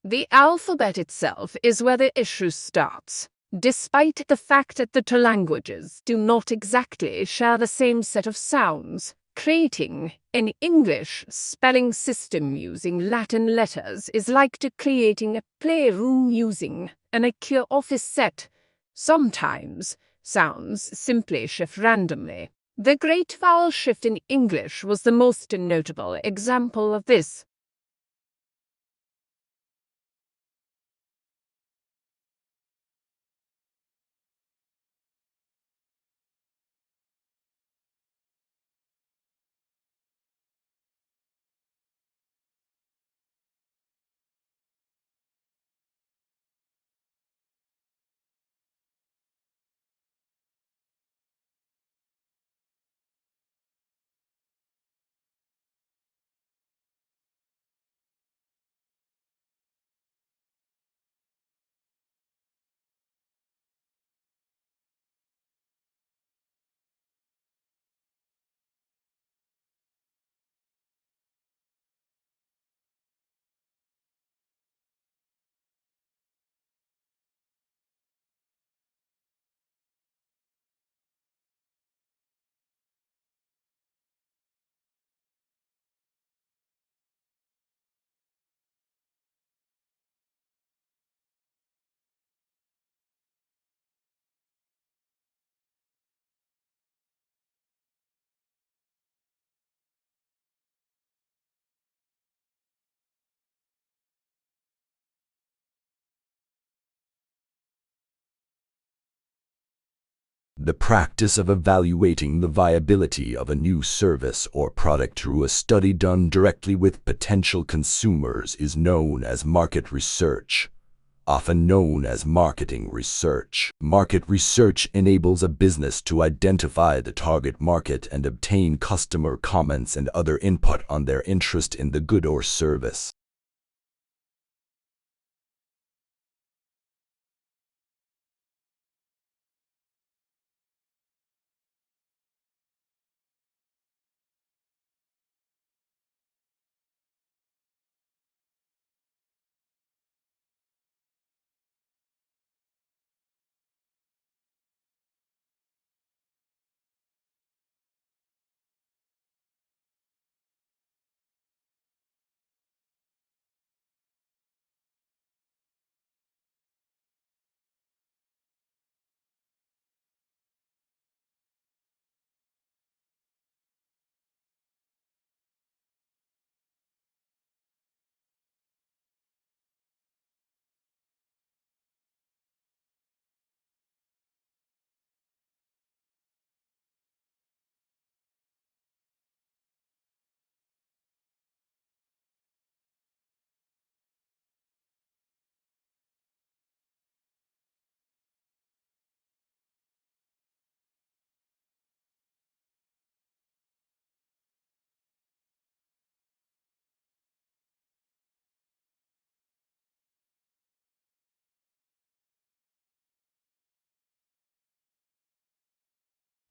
The alphabet itself is where the issue starts. Despite the fact that the two languages do not exactly share the same set of sounds, creating an English spelling system using Latin letters is like to creating a playroom using an IKEA office set. Sometimes sounds simply shift randomly. The great vowel shift in English was the most notable example of this. The practice of evaluating the viability of a new service or product through a study done directly with potential consumers is known as market research, often known as marketing research. Market research enables a business to identify the target market and obtain customer comments and other input on their interest in the good or service.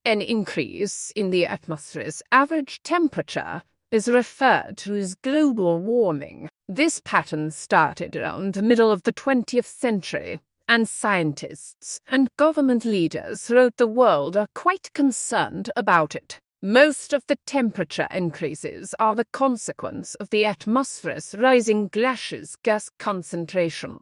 An increase in the atmosphere's average temperature is referred to as global warming. This pattern started around the middle of the 20th century, and scientists and government leaders throughout the world are quite concerned about it. Most of the temperature increases are the consequence of the atmosphere's rising gaseous gas concentration.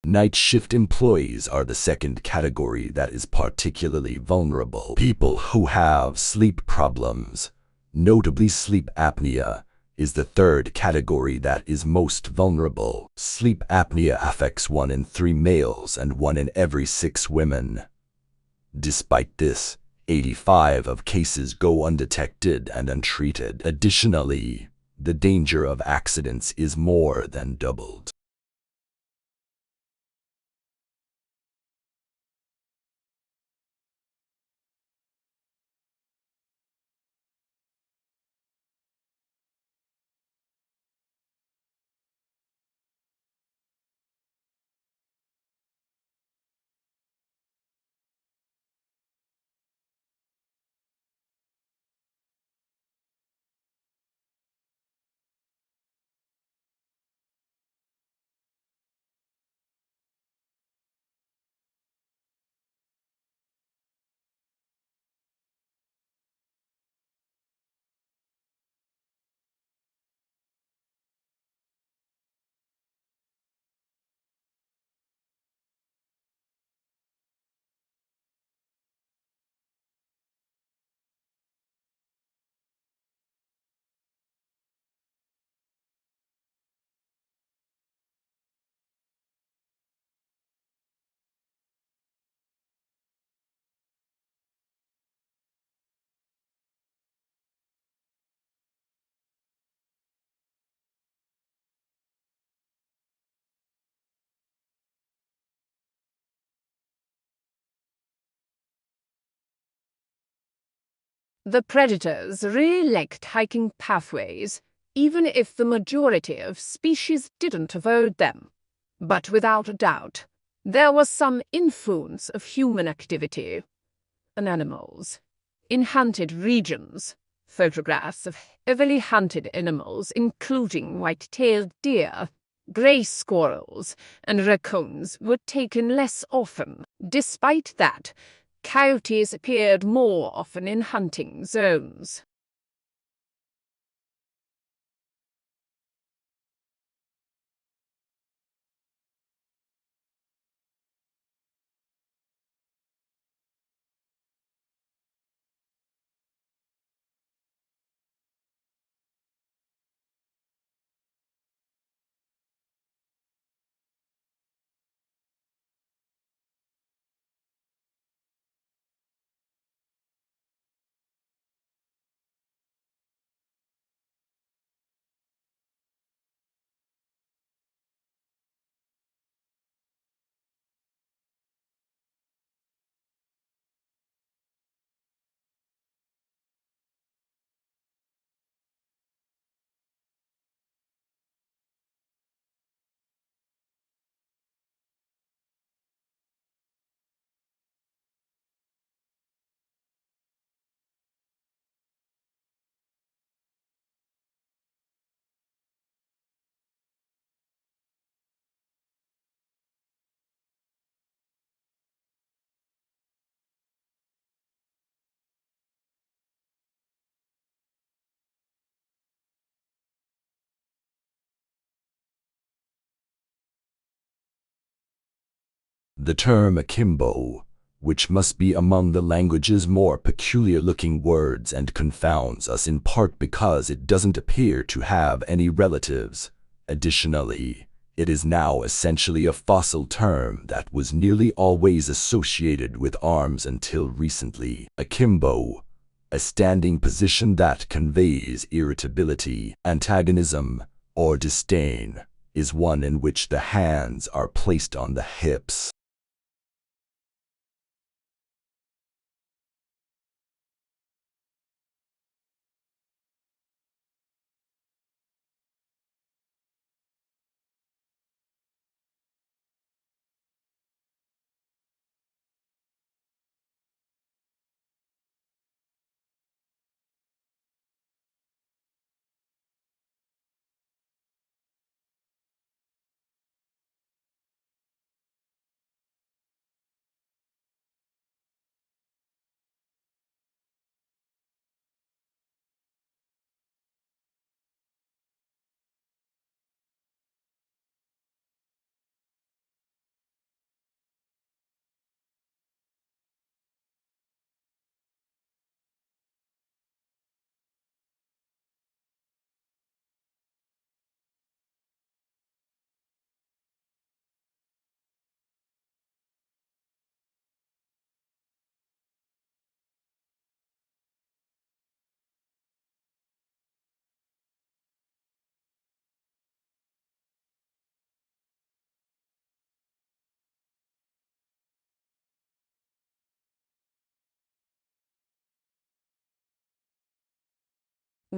Night shift employees are the second category that is particularly vulnerable. People who have sleep problems, notably sleep apnea, is the third category that is most vulnerable. Sleep apnea affects 1 in 3 males and 1 in every 6 women. Despite this, 85% of cases go undetected and untreated. Additionally, the danger of accidents is more than doubled. The predators really liked hiking pathways, even if the majority of species didn't avoid them. But without a doubt, there was some influence of human activity on animals. In hunted regions, photographs of heavily hunted animals, including white-tailed deer, grey squirrels, and raccoons, were taken less often. Despite that, coyotes appeared more often in hunting zones. The term akimbo, which must be among the language's more peculiar-looking words and confounds us in part because it doesn't appear to have any relatives. Additionally, it is now essentially a fossil term that was nearly always associated with arms until recently. Akimbo, a standing position that conveys irritability, antagonism, or disdain, is one in which the hands are placed on the hips.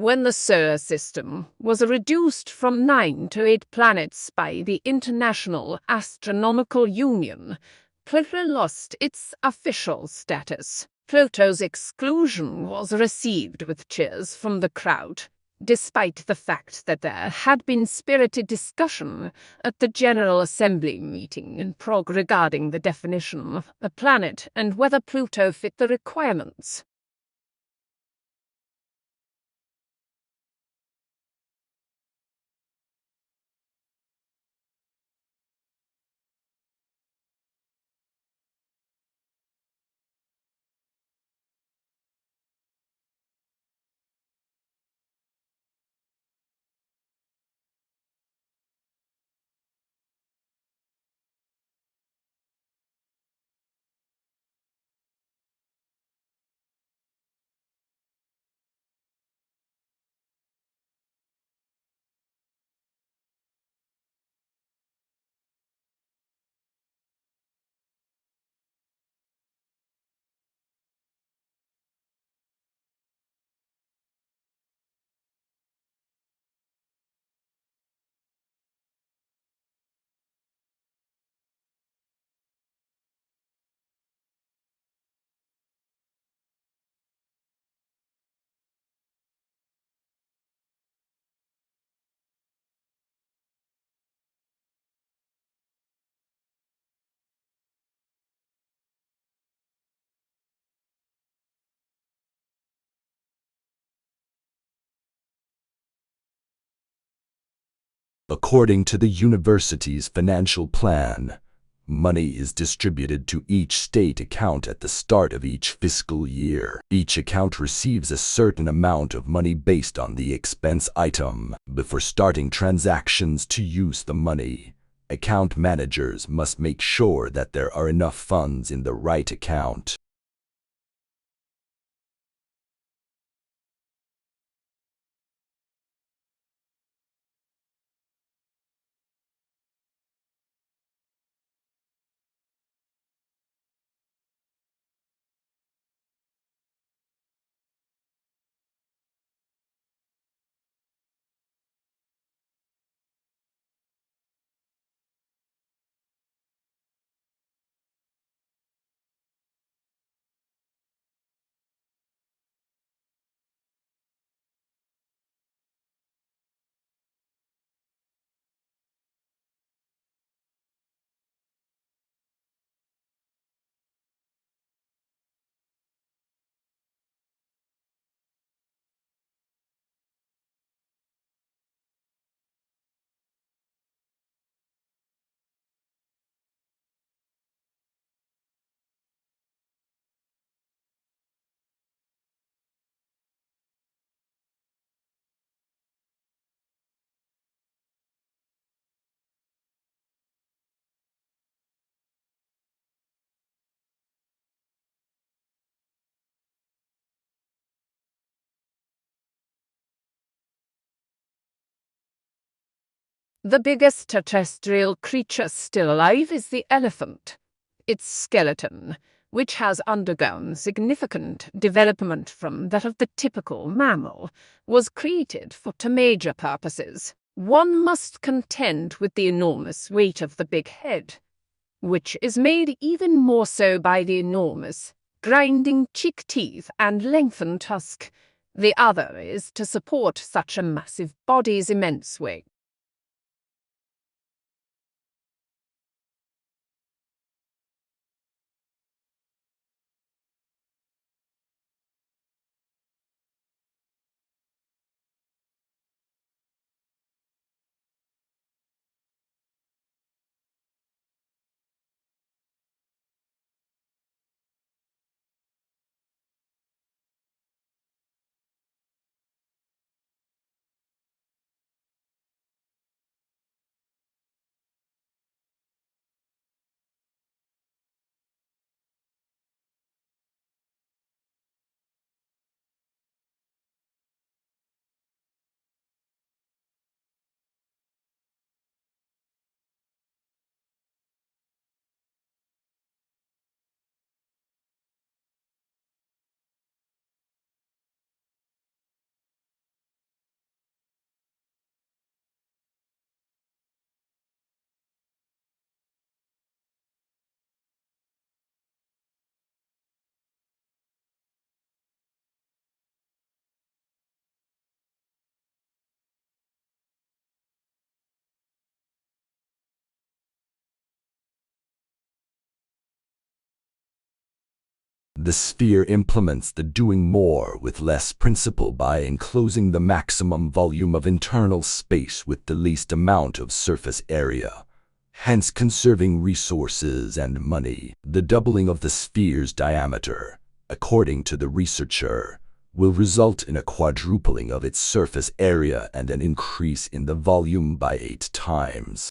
When the solar system was reduced from 9 to 8 planets by the International Astronomical Union, Pluto lost its official status. Pluto's exclusion was received with cheers from the crowd, despite the fact that there had been spirited discussion at the General Assembly meeting in Prague regarding the definition of a planet and whether Pluto fit the requirements. According to the university's financial plan, money is distributed to each state account at the start of each fiscal year. Each account receives a certain amount of money based on the expense item. Before starting transactions to use the money, account managers must make sure that there are enough funds in the right account. The biggest terrestrial creature still alive is the elephant. Its skeleton, which has undergone significant development from that of the typical mammal, was created for two major purposes. One must contend with the enormous weight of the big head, which is made even more so by the enormous, grinding cheek teeth and lengthened tusk. The other is to support such a massive body's immense weight. The sphere implements the doing more with less principle by enclosing the maximum volume of internal space with the least amount of surface area, hence conserving resources and money. The doubling of the sphere's diameter, according to the researcher, will result in a quadrupling of its surface area and an increase in the volume by 8 times.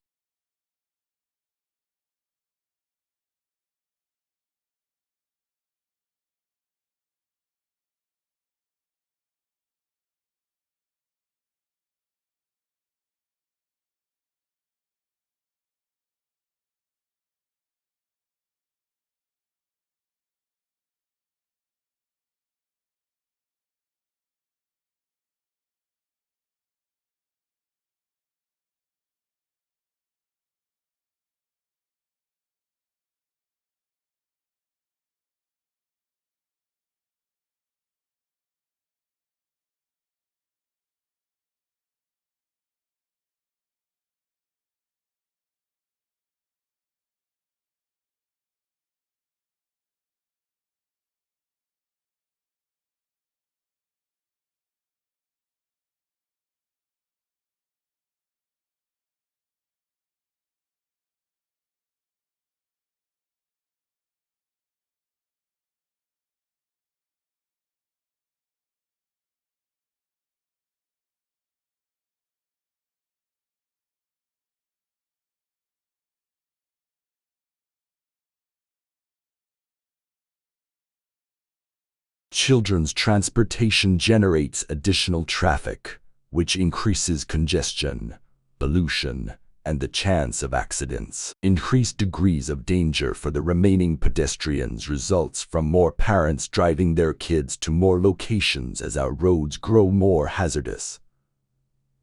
Children's transportation generates additional traffic, which increases congestion, pollution, and the chance of accidents. Increased degrees of danger for the remaining pedestrians results from more parents driving their kids to more locations as our roads grow more hazardous.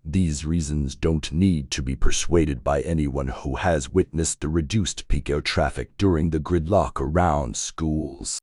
These reasons don't need to be persuaded by anyone who has witnessed the reduced peak air traffic during the gridlock around schools.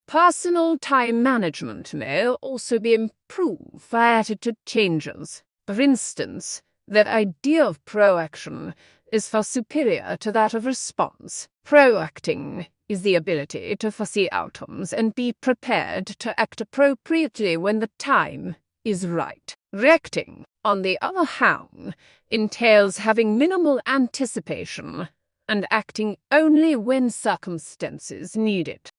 Personal time management may also be improved by attitude changes. For instance, that idea of proaction is far superior to that of response. Proacting is the ability to foresee outcomes and be prepared to act appropriately when the time is right. Reacting, on the other hand, entails having minimal anticipation and acting only when circumstances need it.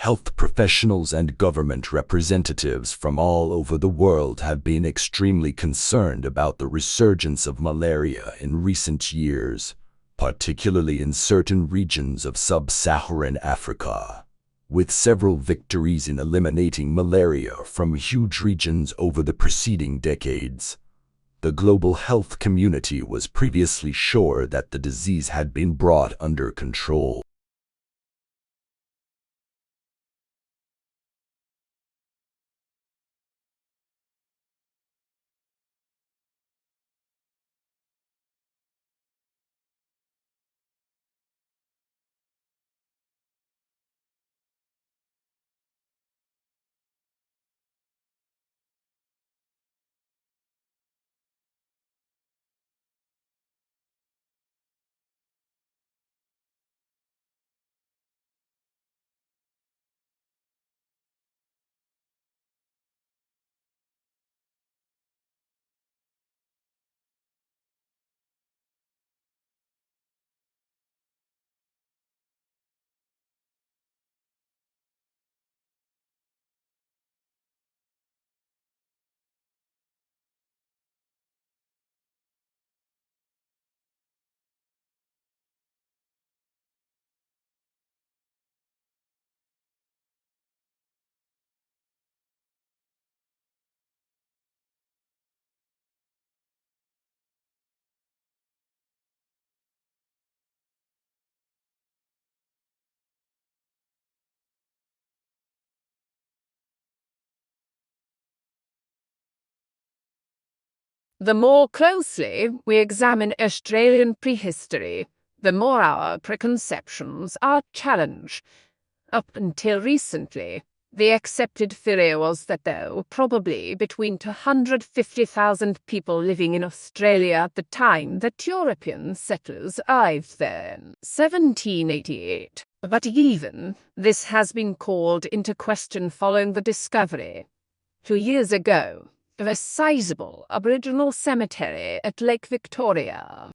Health professionals and government representatives from all over the world have been extremely concerned about the resurgence of malaria in recent years, particularly in certain regions of sub-Saharan Africa, with several victories in eliminating malaria from huge regions over the preceding decades. The global health community was previously sure that the disease had been brought under control. The more closely we examine Australian prehistory, the more our preconceptions are challenged. Up until recently, the accepted theory was that there were probably between 250,000 people living in Australia at the time that European settlers arrived there in 1788. But even this has been called into question following the discovery, 2 years ago, of a sizable Aboriginal cemetery at Lake Victoria.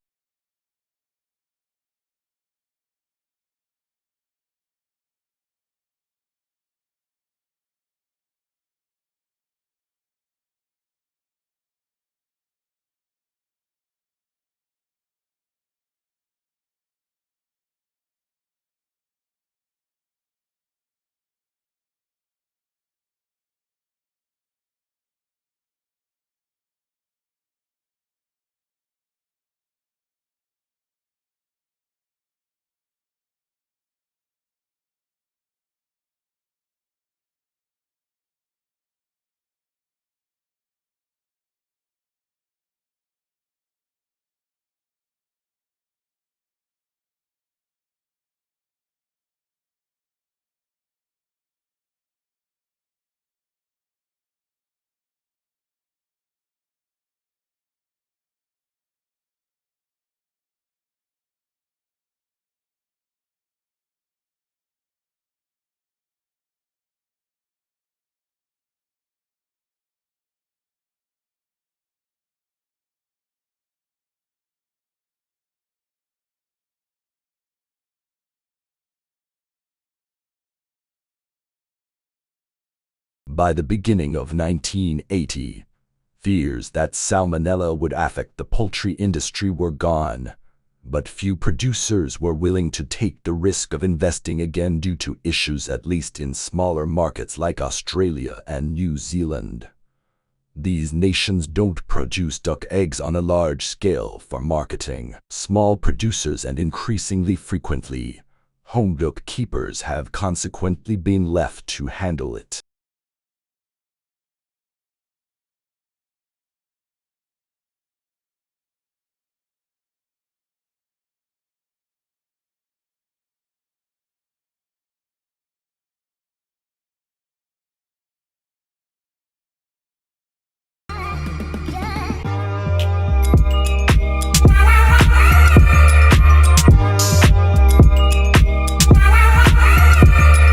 By the beginning of 1980, fears that salmonella would affect the poultry industry were gone, but few producers were willing to take the risk of investing again due to issues at least in smaller markets like Australia and New Zealand. These nations don't produce duck eggs on a large scale for marketing. Small producers and increasingly frequently, home duck keepers have consequently been left to handle it.